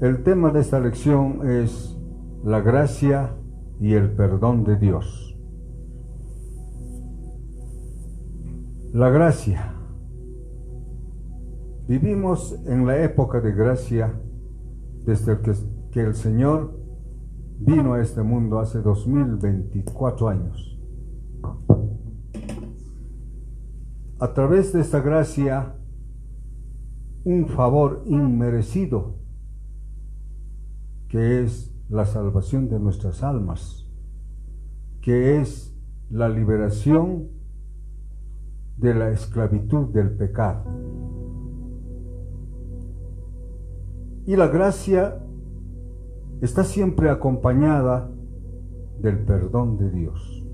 El tema de esta lección es la gracia y el perdón de Dios. La gracia. Vivimos en la época de gracia desde que el Señor vino a este mundo hace 2024 años. A través de esta gracia, un favor inmerecido, que es la salvación de nuestras almas, que es la liberación de la esclavitud del pecado. Y la gracia está siempre acompañada del perdón de Dios.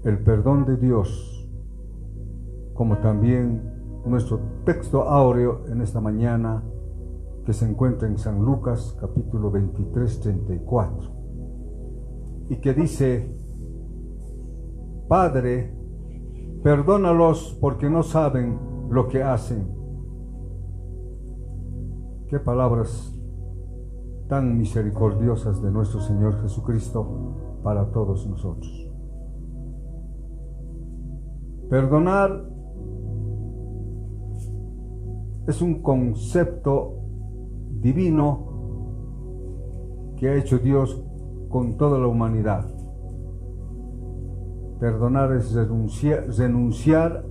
El perdón de Dios, como también nuestro texto áureo en esta mañana, que se encuentra en San Lucas capítulo 23, 34, y que dice: Padre, perdónalos porque no saben lo que hacen. Qué palabras tan misericordiosas de nuestro Señor Jesucristo para todos nosotros. Perdonar es un concepto divino que ha hecho Dios con toda la humanidad. Perdonar es renunciar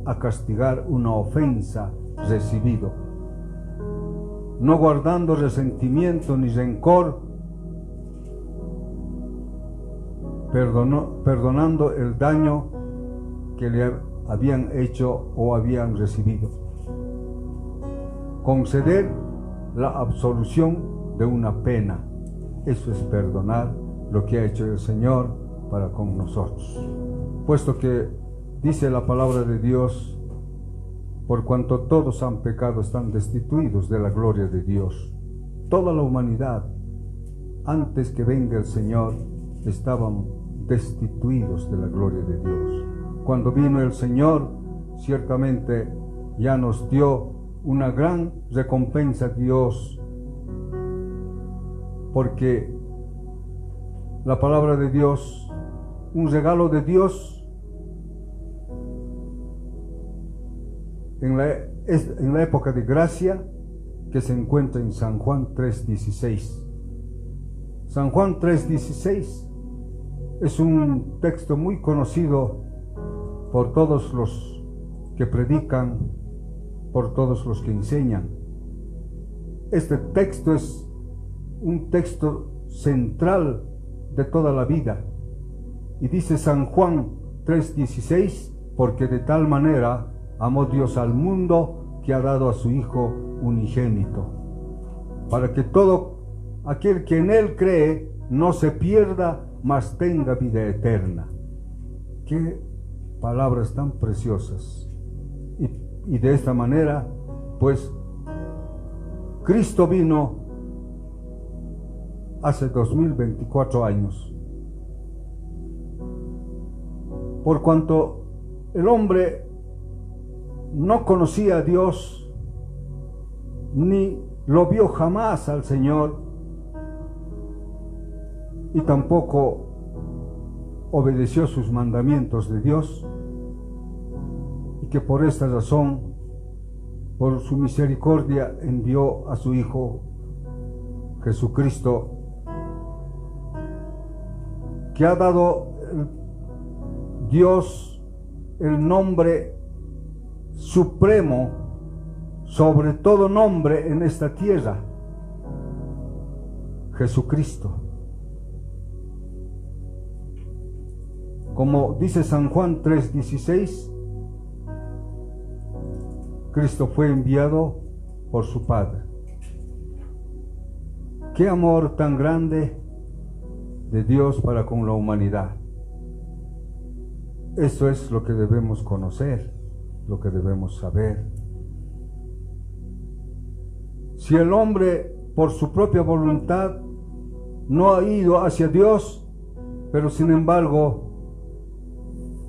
a castigar una ofensa recibida, no guardando resentimiento ni rencor, perdonando el daño que le habían hecho o habían recibido. Conceder la absolución de una pena. Eso es perdonar lo que ha hecho el Señor para con nosotros. Puesto que dice la palabra de Dios: por cuanto todos han pecado, están destituidos de la gloria de Dios. Toda la humanidad, antes que venga el Señor, estaban destituidos de la gloria de Dios. Cuando vino el Señor, ciertamente ya nos dio una gran recompensa Dios, porque la palabra de Dios, un regalo de Dios en la época de gracia, que se encuentra en San Juan 3:16. San Juan 3:16 es un texto muy conocido por todos los que predican, por todos los que enseñan. Este texto es un texto central de toda la vida. Y dice San Juan 3:16: porque de tal manera amó Dios al mundo que ha dado a su Hijo unigénito, para que todo aquel que en Él cree no se pierda, mas tenga vida eterna. Qué palabras tan preciosas. Y de esta manera, pues, Cristo vino hace 2024 años. Por cuanto el hombre no conocía a Dios, ni lo vio jamás al Señor, y tampoco obedeció sus mandamientos de Dios, y que por esta razón, por su misericordia, envió a su Hijo Jesucristo, que ha dado Dios el nombre supremo sobre todo nombre en esta tierra: Jesucristo. Como dice San Juan 3:16, Cristo fue enviado por su Padre. Qué amor tan grande de Dios para con la humanidad. Eso es lo que debemos conocer, lo que debemos saber. Si el hombre por su propia voluntad no ha ido hacia Dios, pero sin embargo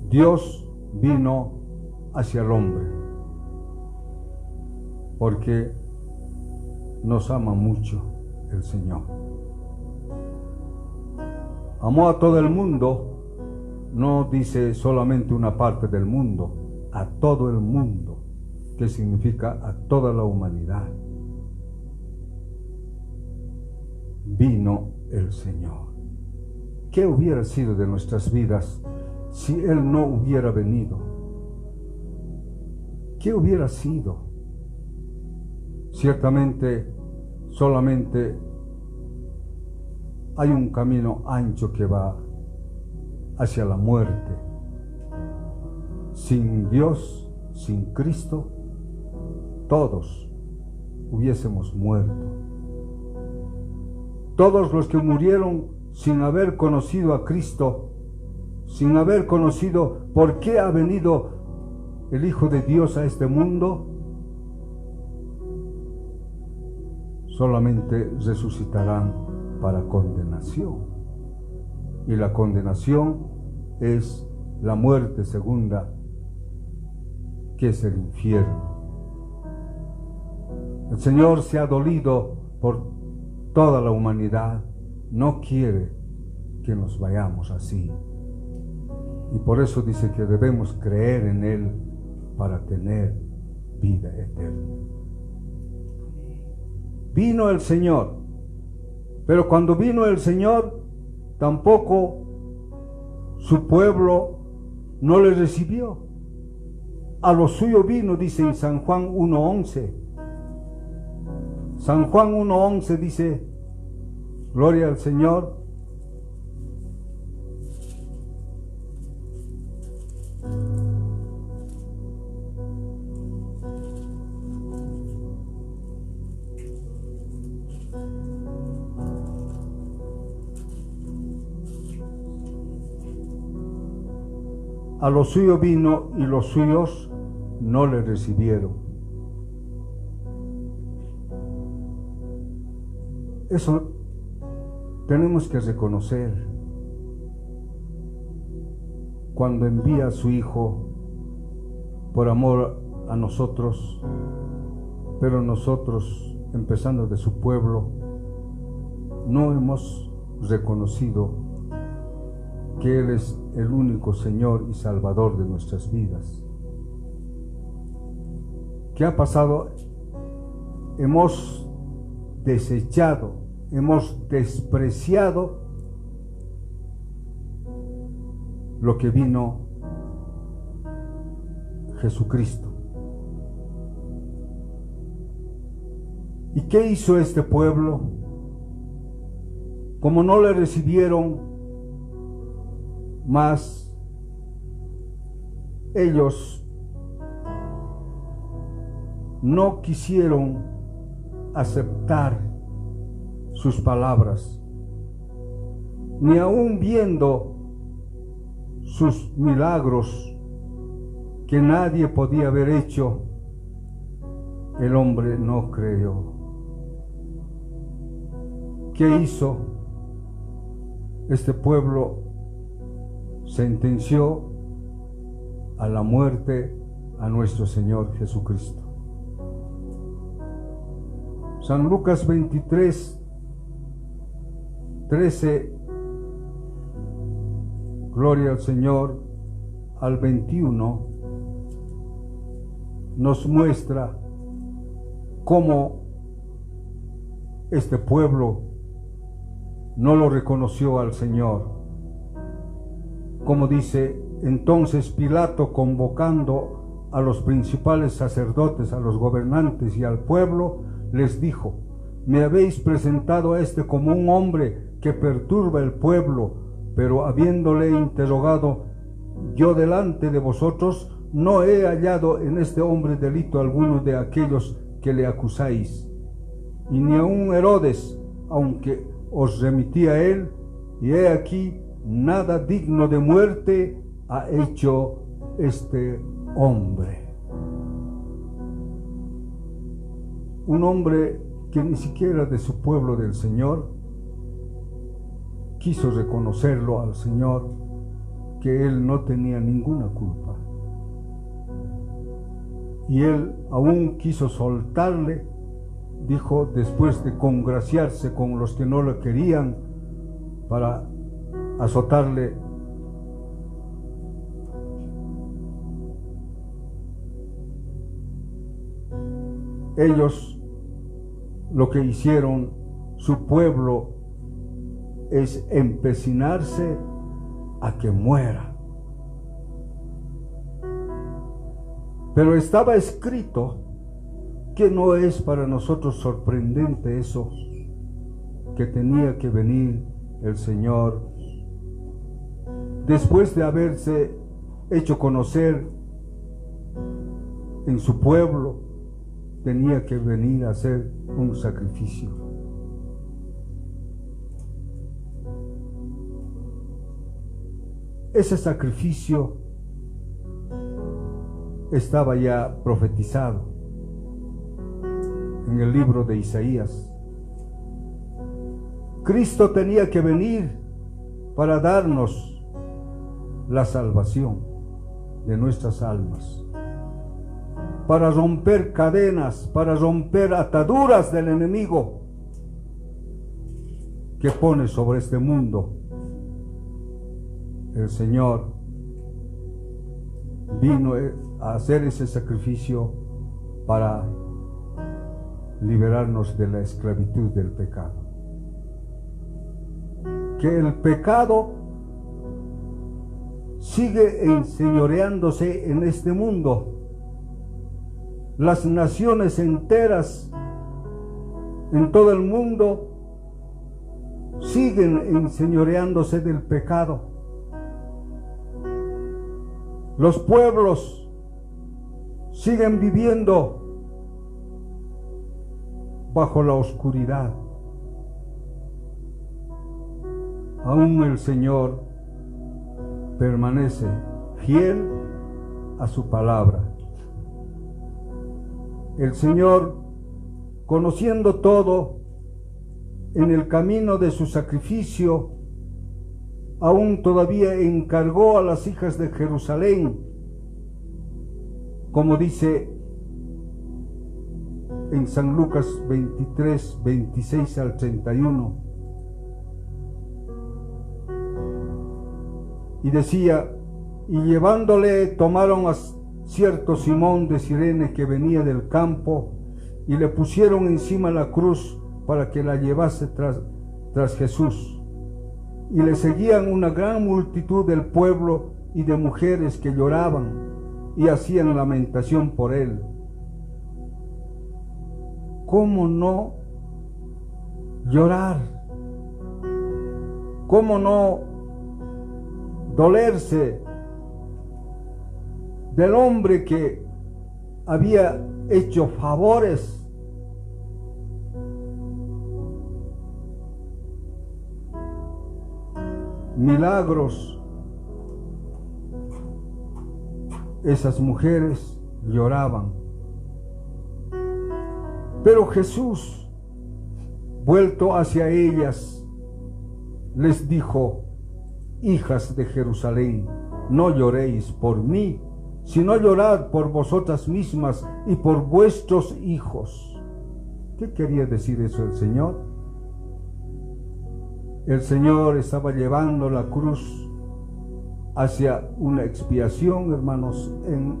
Dios vino hacia el hombre, porque nos ama mucho el Señor. Amó a todo el mundo, no dice solamente una parte del mundo, a todo el mundo, que significa a toda la humanidad. Vino el Señor. ¿Qué hubiera sido de nuestras vidas si Él no hubiera venido? ¿Qué hubiera sido? Ciertamente, solamente hay un camino ancho que va hacia la muerte. Sin Dios, sin Cristo, todos hubiésemos muerto. Todos los que murieron sin haber conocido a Cristo, sin haber conocido por qué ha venido el Hijo de Dios a este mundo, solamente resucitarán para condenación. Y la condenación es la muerte segunda, que es el infierno. El Señor se ha dolido por toda la humanidad, no quiere que nos vayamos así. Y por eso dice que debemos creer en Él para tener vida eterna. Vino el Señor, pero cuando vino el Señor, tampoco su pueblo no le recibió. A lo suyo vino, dice en San Juan 1:11. San Juan 1:11 dice, gloria al Señor. A lo suyo vino y los suyos no le recibieron. Eso tenemos que reconocer. Cuando envía a su Hijo por amor a nosotros, pero nosotros, empezando de su pueblo, no hemos reconocido que Él es el único Señor y Salvador de nuestras vidas. ¿Qué ha pasado? Hemos desechado, hemos despreciado lo que vino Jesucristo. ¿Y qué hizo este pueblo? Como no le recibieron, más ellos no quisieron aceptar sus palabras, ni aun viendo sus milagros que nadie podía haber hecho, el hombre no creyó. ¿Qué hizo? Este pueblo sentenció a la muerte a nuestro Señor Jesucristo. San Lucas 23:13, gloria al Señor, al 21, nos muestra cómo este pueblo no lo reconoció al Señor. Como dice, entonces Pilato, convocando a los principales sacerdotes, a los gobernantes y al pueblo, les dijo: me habéis presentado a este como un hombre que perturba el pueblo, pero habiéndole interrogado yo delante de vosotros, no he hallado en este hombre delito alguno de aquellos que le acusáis. Y ni aun Herodes, aunque os remití a él, y he aquí, nada digno de muerte ha hecho este hombre. Un hombre que ni siquiera de su pueblo del Señor quiso reconocerlo al Señor, que él no tenía ninguna culpa. Y él aún quiso soltarle dijo, después de congraciarse con los que no lo querían para azotarle, ellos lo que hicieron, su pueblo, es empecinarse a que muera. Pero estaba escrito que no es para nosotros sorprendente eso, que tenía que venir el Señor después de haberse hecho conocer en su pueblo, tenía que venir a hacer un sacrificio. Ese sacrificio estaba ya profetizado en el libro de Isaías. Cristo tenía que venir para darnos la salvación de nuestras almas, para romper cadenas, para romper ataduras del enemigo que pone sobre este mundo. El Señor vino a hacer ese sacrificio para liberarnos de la esclavitud del pecado. Que el pecado sigue enseñoreándose en este mundo. Las naciones enteras en todo el mundo siguen enseñoreándose del pecado. Los pueblos siguen viviendo bajo la oscuridad. Aún el Señor permanece fiel a su palabra. El Señor, conociendo todo, en el camino de su sacrificio, aún todavía encargó a las hijas de Jerusalén, como dice en San Lucas 23, 26 al 31. Y decía, y llevándole tomaron a cierto Simón de Cirene que venía del campo y le pusieron encima la cruz para que la llevase tras Jesús. Y le seguían una gran multitud del pueblo y de mujeres que lloraban y hacían lamentación por él. ¿Cómo no llorar? ¿Cómo no dolerse del hombre que había hecho favores? Milagros. Esas mujeres lloraban. Pero Jesús, vuelto hacia ellas, les dijo: hijas de Jerusalén, no lloréis por mí, sino llorad por vosotras mismas y por vuestros hijos. ¿Qué quería decir eso el Señor? El Señor estaba llevando la cruz hacia una expiación, hermanos, en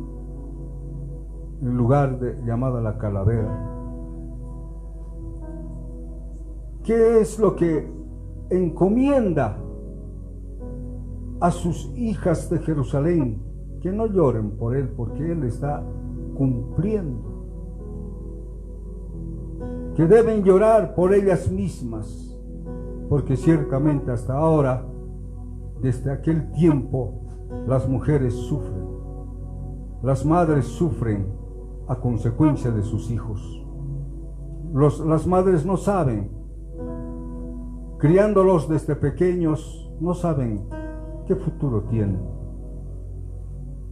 lugar llamada la calavera. ¿Qué es lo que encomienda a sus hijas de Jerusalén? Que no lloren por Él, porque Él está cumpliendo. Que deben llorar por ellas mismas, porque ciertamente hasta ahora, desde aquel tiempo, las mujeres sufren. Las madres sufren a consecuencia de sus hijos. Las madres no saben, criándolos desde pequeños, no saben qué futuro tienen.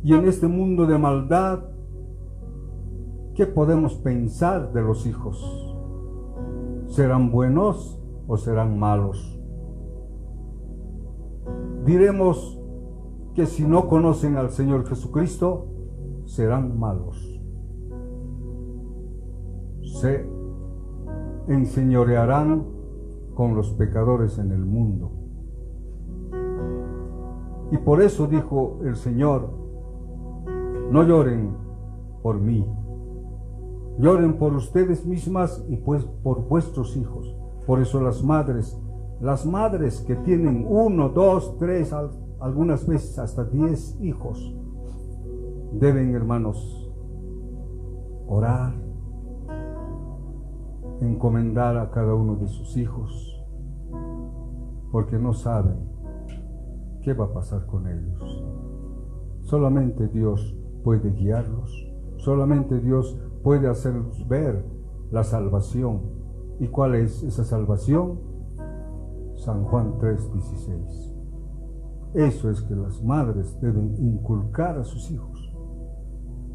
Y en este mundo de maldad, ¿qué podemos pensar de los hijos? ¿Serán buenos o serán malos? Diremos que si no conocen al Señor Jesucristo, serán malos. enseñorearán con los pecadores en el mundo. Y por eso dijo el Señor: no lloren por mí, lloren por ustedes mismas y pues por vuestros hijos. Por eso las madres que tienen 1, 2, 3, algunas veces hasta 10 hijos, deben, hermanos, orar, encomendar a cada uno de sus hijos, porque no saben qué va a pasar con ellos. Solamente Dios puede guiarlos, solamente Dios puede hacerlos ver la salvación. ¿Y cuál es esa salvación? San Juan 3:16. Eso es que las madres deben inculcar a sus hijos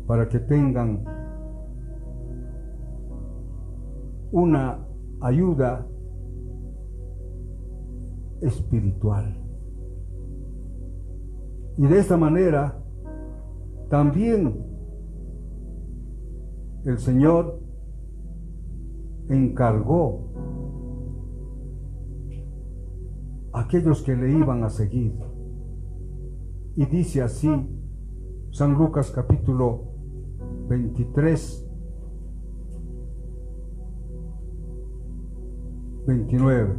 para que tengan una ayuda espiritual. Y de esta manera también el Señor encargó a aquellos que le iban a seguir. Y dice así San Lucas capítulo 23, 29.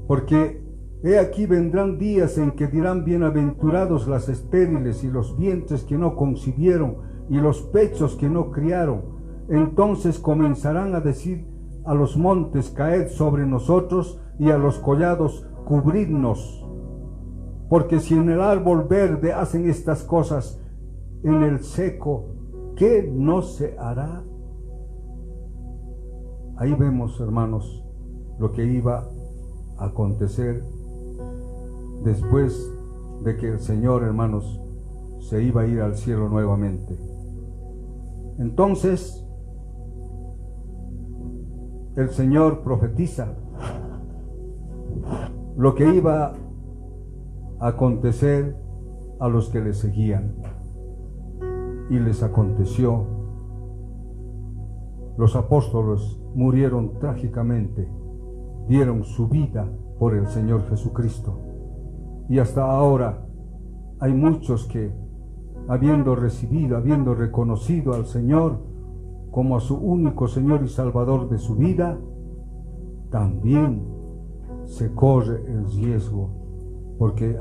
Porque he aquí vendrán días en que dirán: bienaventurados las estériles y los vientres que no concibieron y los pechos que no criaron. Entonces comenzarán a decir a los montes: caed sobre nosotros, y a los collados: cubridnos. Porque si en el árbol verde hacen estas cosas, en el seco, ¿qué no se hará? Ahí vemos, hermanos, lo que iba a acontecer después de que el Señor, hermanos, se iba a ir al cielo nuevamente. Entonces, el Señor profetiza lo que iba a acontecer a los que le seguían. Y les aconteció. Los apóstoles murieron trágicamente, dieron su vida por el Señor Jesucristo. Y hasta ahora hay muchos que, habiendo recibido, habiendo reconocido al Señor como a su único Señor y Salvador de su vida, también se corre el riesgo, porque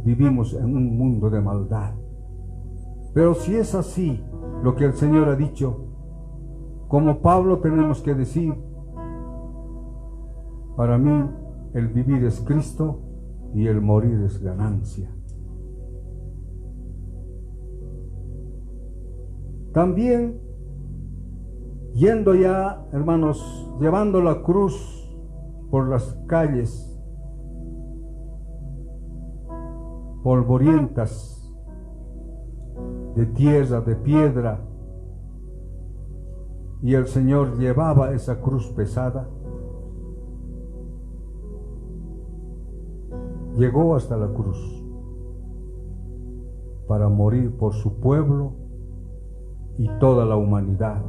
vivimos en un mundo de maldad. Pero si es así lo que el Señor ha dicho, como Pablo tenemos que decir: para mí el vivir es Cristo y el morir es ganancia. También, yendo ya, hermanos, llevando la cruz por las calles polvorientas de tierra, de piedra, y el Señor llevaba esa cruz pesada, llegó hasta la cruz para morir por su pueblo y toda la humanidad.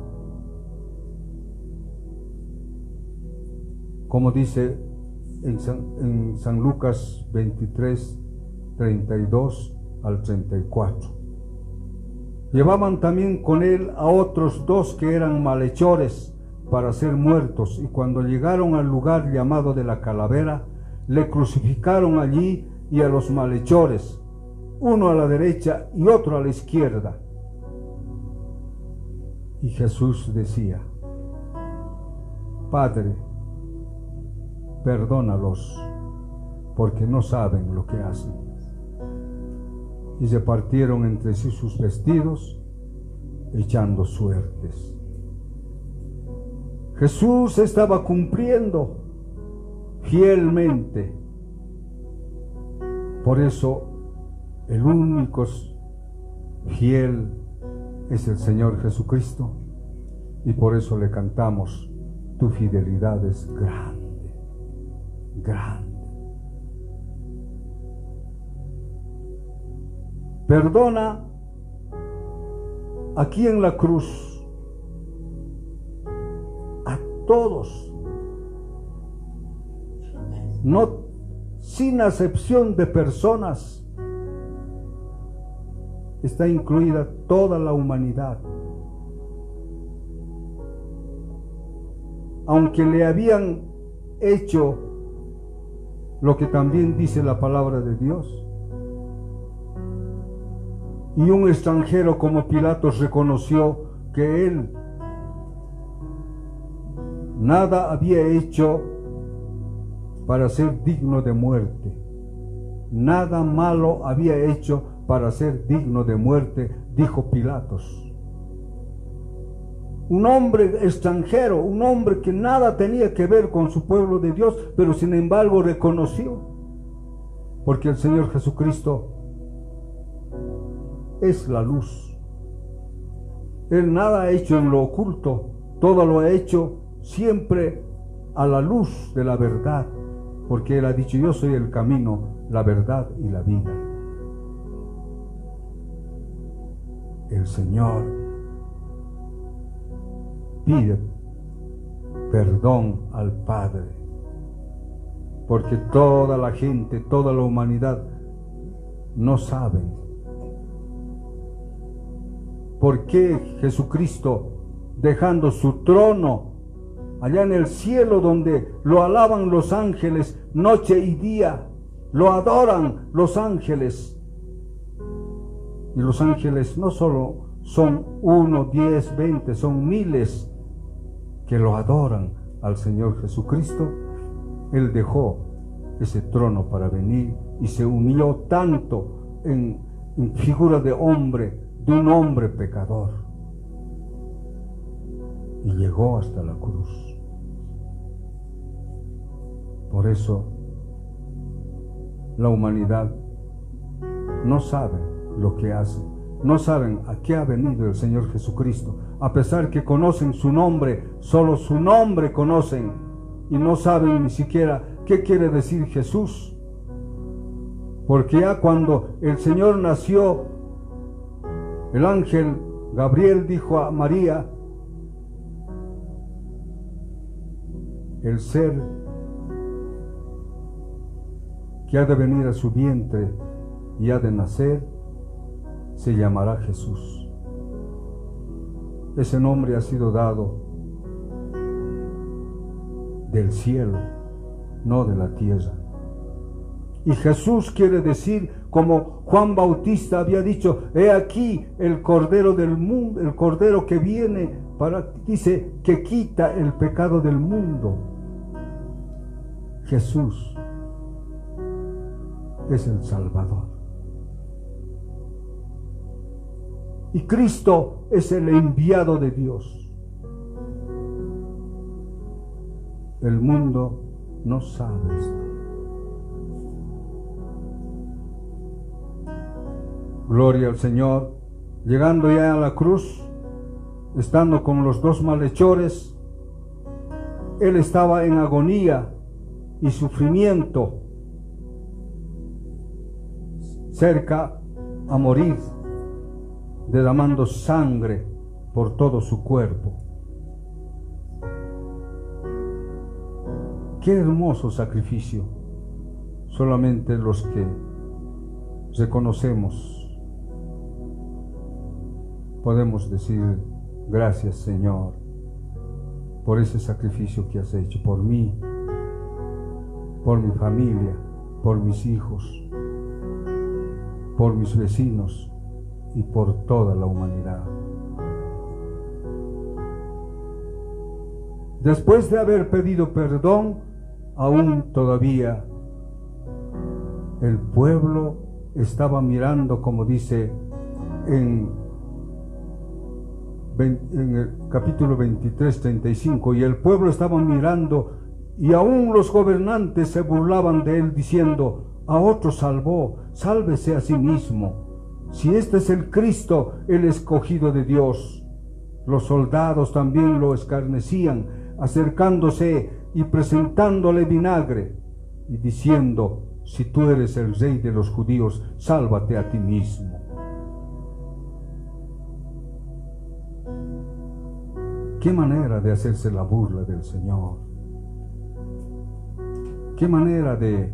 Como dice en San Lucas 23, 32 al 34. Llevaban también con él a otros 2 que eran malhechores para ser muertos, y cuando llegaron al lugar llamado de la Calavera, le crucificaron allí y a los malhechores, uno a la derecha y otro a la izquierda. Y Jesús decía: Padre, perdónalos, porque no saben lo que hacen. Y se partieron entre sí sus vestidos, echando suertes. Jesús estaba cumpliendo fielmente. Por eso el único fiel es el Señor Jesucristo, y por eso le cantamos: tu fidelidad es grande, grande. Perdona aquí en la cruz a todos no, sin acepción de personas, está incluida toda la humanidad. Aunque le habían hecho lo que también dice la palabra de Dios, y un extranjero como Pilatos reconoció que él nada había hecho para ser digno de muerte, nada malo había hecho para ser digno de muerte, dijo Pilatos. Un hombre extranjero, un hombre que nada tenía que ver con su pueblo de Dios, pero sin embargo reconoció, porque el Señor Jesucristo es la luz. Él nada ha hecho en lo oculto, todo lo ha hecho siempre a la luz de la verdad, porque Él ha dicho: yo soy el camino, la verdad y la vida. El Señor pide perdón al Padre, porque toda la gente, toda la humanidad no sabe por qué Jesucristo, dejando su trono allá en el cielo donde lo alaban los ángeles noche y día, lo adoran los ángeles. Y los ángeles no solo son 1, 10, 20, son miles que lo adoran al Señor Jesucristo. Él dejó ese trono para venir y se humilló tanto en figura de hombre, de un hombre pecador, y llegó hasta la cruz. Por eso la humanidad no sabe lo que hace, no saben a qué ha venido el Señor Jesucristo, a pesar que conocen su nombre, solo su nombre conocen, y no saben ni siquiera qué quiere decir Jesús, porque ya cuando el Señor nació, el ángel Gabriel dijo a María: el ser que ha de venir a su vientre y ha de nacer se llamará Jesús. Ese nombre ha sido dado del cielo, no de la tierra. Y Jesús quiere decir, como Juan Bautista había dicho: he aquí el Cordero del mundo, el Cordero que viene dice, que quita el pecado del mundo. Jesús es el Salvador. Y Cristo es el enviado de Dios. El mundo no sabe esto. Gloria al Señor. Llegando ya a la cruz, estando con los dos malhechores, Él estaba en agonía y sufrimiento, cerca a morir, derramando sangre por todo su cuerpo. Qué hermoso sacrificio. Solamente los que reconocemos podemos decir: gracias, Señor, por ese sacrificio que has hecho por mí, por mi familia, por mis hijos, por mis vecinos y por toda la humanidad. Después de haber pedido perdón, aún todavía el pueblo estaba mirando, como dice en el capítulo 23, 35, y el pueblo estaba mirando, y aún los gobernantes se burlaban de él, diciendo: a otro salvó, sálvese a sí mismo. Si este es el Cristo, el escogido de Dios. Los soldados también lo escarnecían, acercándose y presentándole vinagre, y diciendo: si tú eres el rey de los judíos, sálvate a ti mismo. Qué manera de hacerse la burla del Señor. qué manera de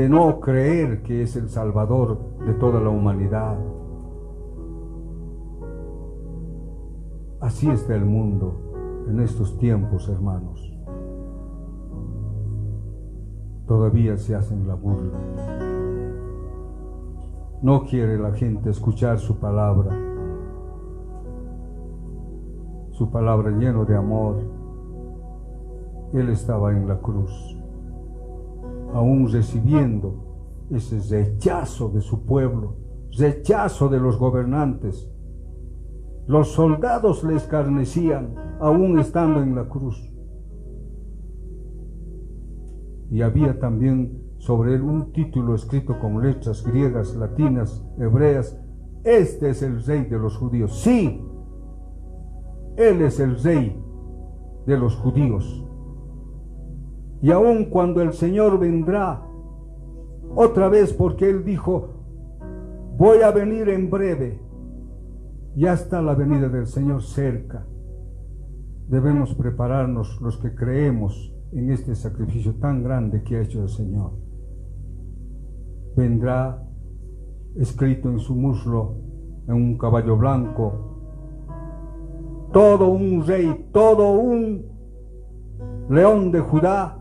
no creer que es el Salvador de toda la humanidad. Así está el mundo en estos tiempos, hermanos. Todavía se hacen la burla. No quiere la gente escuchar su palabra lleno de amor. Él estaba en la cruz, aún recibiendo ese rechazo de su pueblo, rechazo de los gobernantes. Los soldados le escarnecían, aún estando en la cruz. Y había también sobre él un título escrito con letras griegas, latinas, hebreas: este es el rey de los judíos. Sí, él es el rey de los judíos. Y aun cuando el Señor vendrá otra vez, porque él dijo: voy a venir en breve, ya está la venida del Señor cerca. Debemos prepararnos los que creemos en este sacrificio tan grande que ha hecho el Señor. Vendrá escrito en su muslo, en un caballo blanco, todo un rey, todo un león de Judá,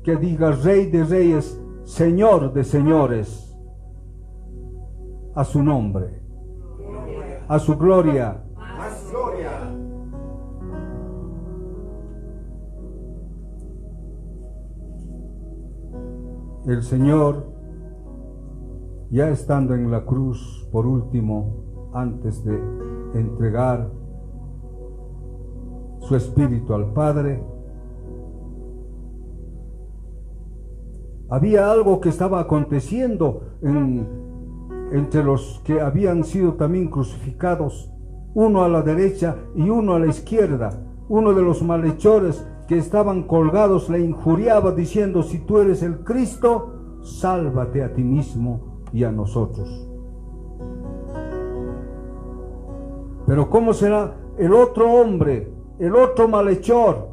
que diga: Rey de reyes, Señor de señores. A su nombre, a su gloria. Más gloria. El Señor, ya estando en la cruz, por último, antes de entregar su espíritu al Padre, había algo que estaba aconteciendo entre los que habían sido también crucificados, uno a la derecha y uno a la izquierda. Uno de los malhechores que estaban colgados le injuriaba diciendo: si tú eres el Cristo, sálvate a ti mismo y a nosotros. Pero ¿cómo será? El otro hombre, el otro malhechor,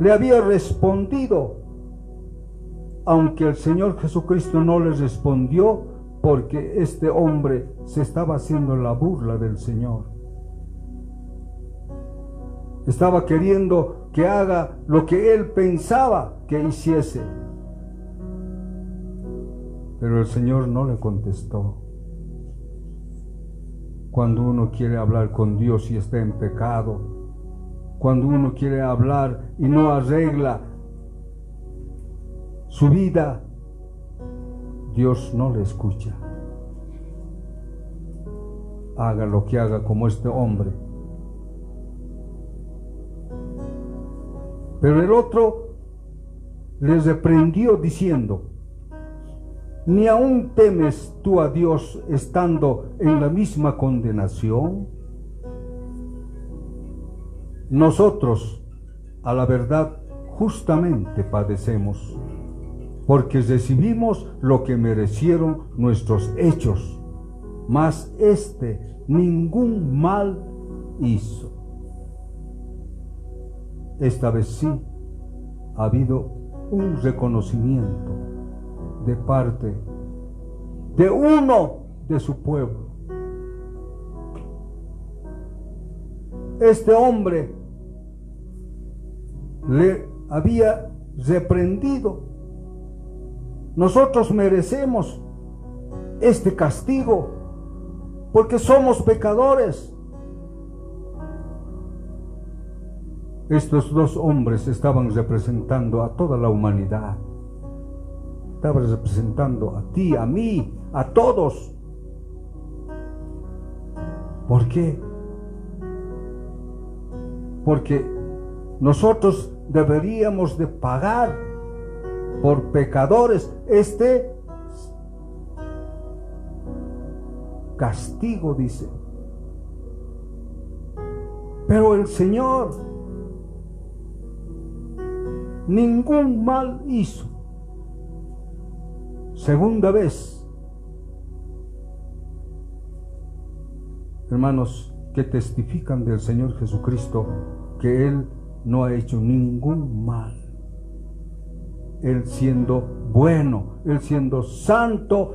le había respondido, aunque el Señor Jesucristo no le respondió, porque este hombre se estaba haciendo la burla del Señor. Estaba queriendo que haga lo que él pensaba que hiciese. Pero el Señor no le contestó. Cuando uno quiere hablar con Dios y está en pecado, cuando uno quiere hablar y no arregla su vida, Dios no le escucha. Haga lo que haga, como este hombre. Pero el otro les reprendió diciendo: ¿ni aún temes tú a Dios estando en la misma condenación? Nosotros, a la verdad, justamente padecemos, porque recibimos lo que merecieron nuestros hechos, mas éste ningún mal hizo. Esta vez sí ha habido un reconocimiento de parte de uno de su pueblo. Este hombre le había reprendido: nosotros merecemos este castigo porque somos pecadores. Estos dos hombres estaban representando a toda la humanidad. Estaban representando a ti, a mí, a todos. ¿Por qué? Porque nosotros deberíamos de pagar por pecadores este castigo, dice. Pero el Señor ningún mal hizo. Segunda vez, hermanos, que testifican del Señor Jesucristo, porque Él no ha hecho ningún mal. Él siendo bueno, Él siendo santo,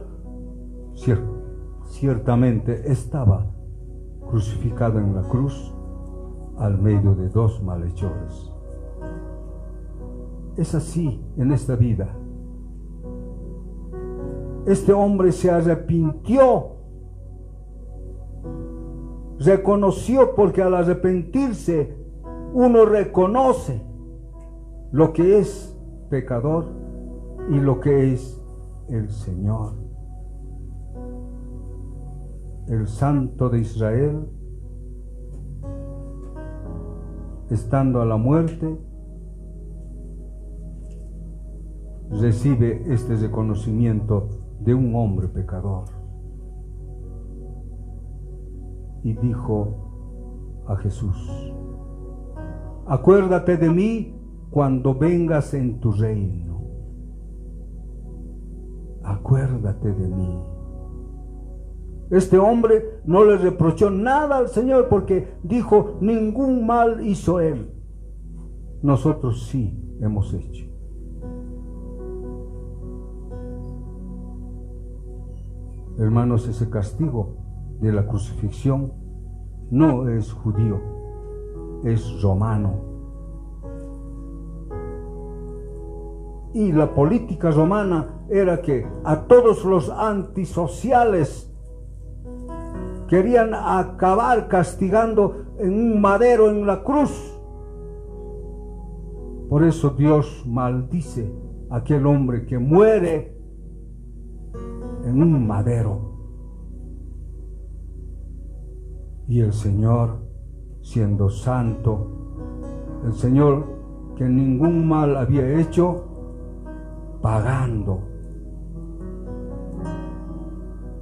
ciertamente estaba crucificado en la cruz al medio de dos malhechores. Es así en esta vida. Este hombre se arrepintió, reconoció, porque al arrepentirse uno reconoce lo que es pecador y lo que es el Señor. El Santo de Israel, estando a la muerte, recibe este reconocimiento de un hombre pecador. Y dijo a Jesús: acuérdate de mí cuando vengas en tu reino. Acuérdate de mí. Este hombre no le reprochó nada al Señor porque dijo: ningún mal hizo él. Nosotros sí hemos hecho. Hermanos, ese castigo de la crucifixión no es judío, es romano. Y la política romana era que a todos los antisociales querían acabar castigando en un madero, en la cruz. Por eso Dios maldice a aquel hombre que muere en un madero. Y el Señor, siendo santo, el Señor que ningún mal había hecho, pagando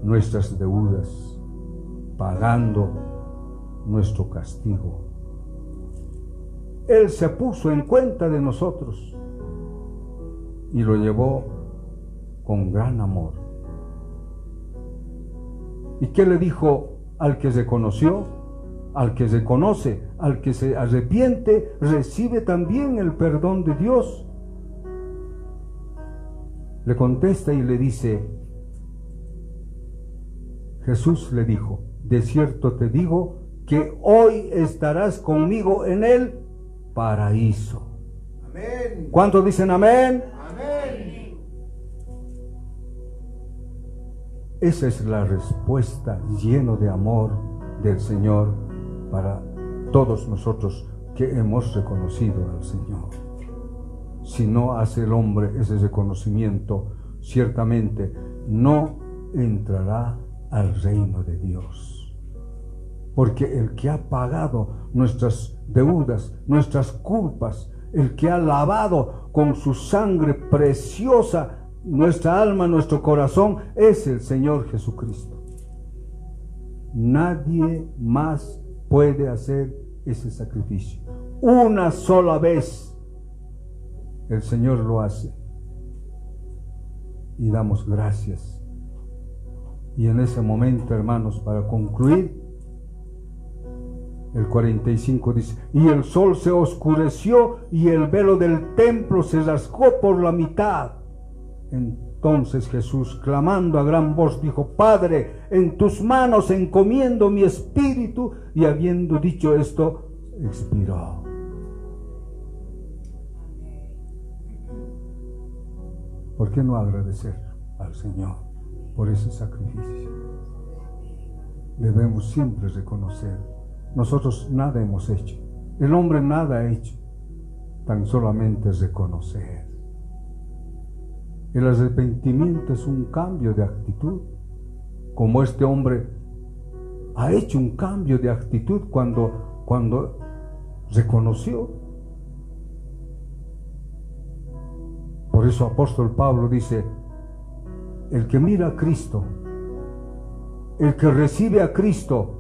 nuestras deudas, pagando nuestro castigo. Él se puso en cuenta de nosotros y lo llevó con gran amor. ¿Y qué le dijo al que reconoció? Al que reconoce, al que se arrepiente, recibe también el perdón de Dios. Le contesta y le dice, Jesús le dijo: de cierto te digo que hoy estarás conmigo en el paraíso. Amén. ¿Cuántos dicen amén? Amén. Esa es la respuesta llena de amor del Señor para todos nosotros que hemos reconocido al Señor. Si no hace el hombre ese reconocimiento, ciertamente no entrará al reino de Dios. Porque el que ha pagado nuestras deudas, nuestras culpas, el que ha lavado con su sangre preciosa nuestra alma, nuestro corazón, es el Señor Jesucristo. Nadie más puede hacer ese sacrificio. Una sola vez el Señor lo hace y damos gracias. Y en ese momento, hermanos, para concluir, el 45 dice: y el sol se oscureció y el velo del templo se rasgó por la mitad. Entonces Jesús, clamando a gran voz, dijo: Padre, en tus manos encomiendo mi espíritu. Y habiendo dicho esto, expiró. ¿Por qué no agradecer al Señor por ese sacrificio? Debemos siempre reconocer: nosotros nada hemos hecho, el hombre nada ha hecho, tan solamente reconocer. El arrepentimiento es un cambio de actitud, como este hombre ha hecho un cambio de actitud cuando reconoció. Por eso apóstol Pablo dice: el que mira a Cristo, el que recibe a Cristo,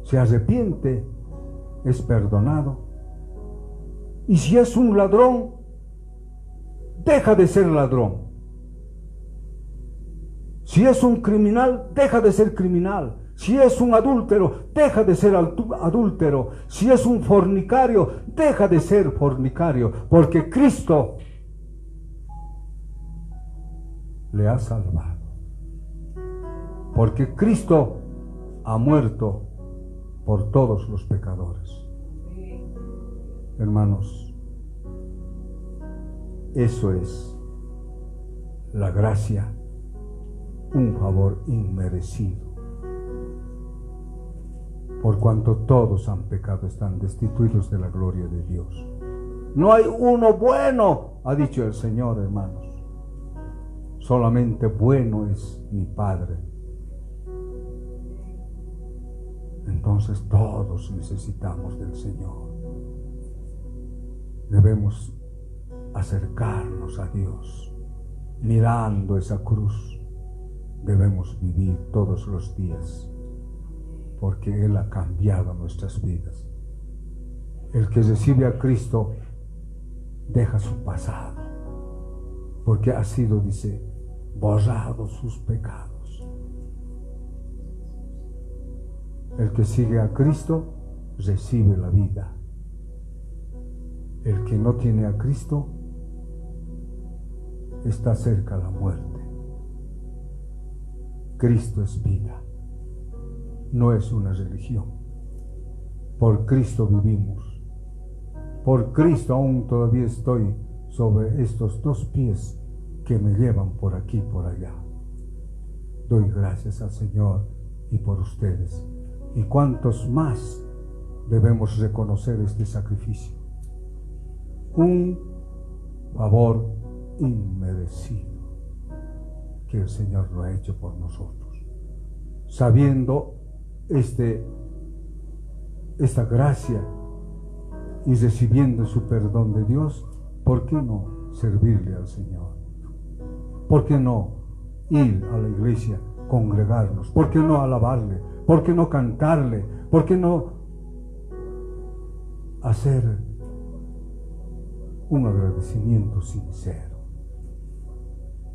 se arrepiente, es perdonado. Y si es un ladrón, deja de ser ladrón. Si es un criminal, deja de ser criminal. Si es un adúltero, deja de ser adúltero. Si es un fornicario, deja de ser fornicario, porque Cristo le ha salvado. Porque Cristo ha muerto por todos los pecadores. Hermanos, eso es la gracia, un favor inmerecido. Por cuanto todos han pecado, están destituidos de la gloria de Dios. No hay uno bueno, ha dicho el Señor, hermanos. Solamente bueno es mi Padre. Entonces todos necesitamos del Señor. Debemos acercarnos a Dios, mirando esa cruz. Debemos vivir todos los días, porque Él ha cambiado nuestras vidas. El que recibe a Cristo deja su pasado, porque ha sido, dice, borrado sus pecados. El que sigue a Cristo recibe la vida. El que no tiene a Cristo está cerca la muerte. Cristo es vida, no es una religión. Por Cristo vivimos. Por Cristo aún todavía estoy sobre estos dos pies que me llevan por aquí y por allá. Doy gracias al Señor y por ustedes. ¿Y cuántos más debemos reconocer este sacrificio? Un favor inmerecido que el Señor lo ha hecho por nosotros. Sabiendo esta gracia y recibiendo su perdón de Dios, ¿por qué no servirle al Señor? ¿Por qué no ir a la iglesia, congregarnos? ¿Por qué no alabarle? ¿Por qué no cantarle? ¿Por qué no hacer un agradecimiento sincero?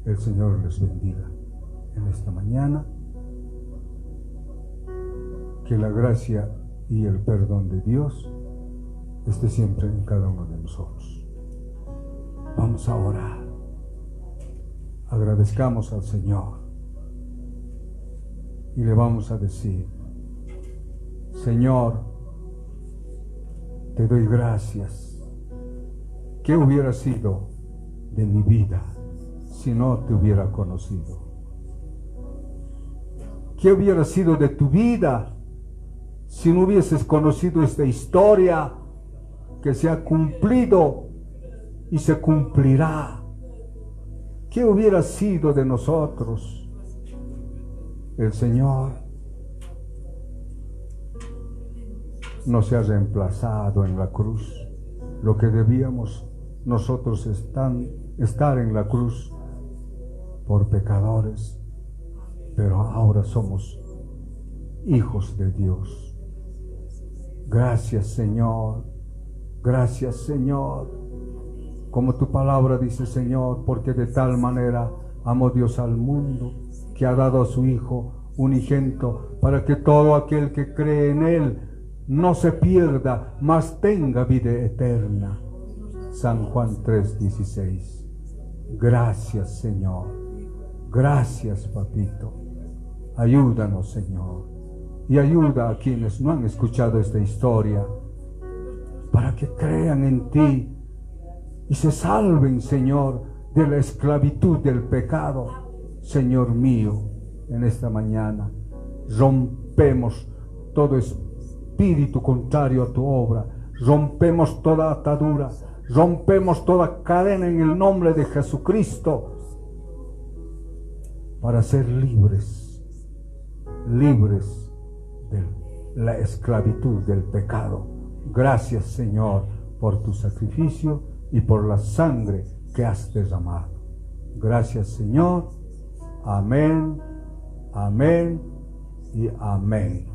El Señor les bendiga en esta mañana. Que la gracia y el perdón de Dios esté siempre en cada uno de nosotros. Vamos a orar. Agradezcamos al Señor y le vamos a decir: Señor, te doy gracias. ¿Qué hubiera sido de mi vida si no te hubiera conocido? ¿Qué hubiera sido de tu vida si no hubieses conocido esta historia que se ha cumplido y se cumplirá? ¿Qué hubiera sido de nosotros? El Señor nos ha reemplazado en la cruz. Lo que debíamos nosotros estar en la cruz por pecadores, pero ahora somos hijos de Dios. Gracias, Señor. Gracias, Señor. Como tu palabra dice, Señor, porque de tal manera amó Dios al mundo, que ha dado a su Hijo unigénito, para que todo aquel que cree en Él no se pierda, mas tenga vida eterna. San Juan 3:16. Gracias, Señor. Gracias, Papito. Ayúdanos, Señor. Y ayuda a quienes no han escuchado esta historia, para que crean en ti y se salven, Señor, de la esclavitud del pecado. Señor mío, en esta mañana rompemos todo espíritu contrario a tu obra, rompemos toda atadura, rompemos toda cadena en el nombre de Jesucristo, para ser libres de la esclavitud del pecado. Gracias, Señor, por tu sacrificio y por la sangre que has derramado. Gracias, Señor. Amén, amén y amén.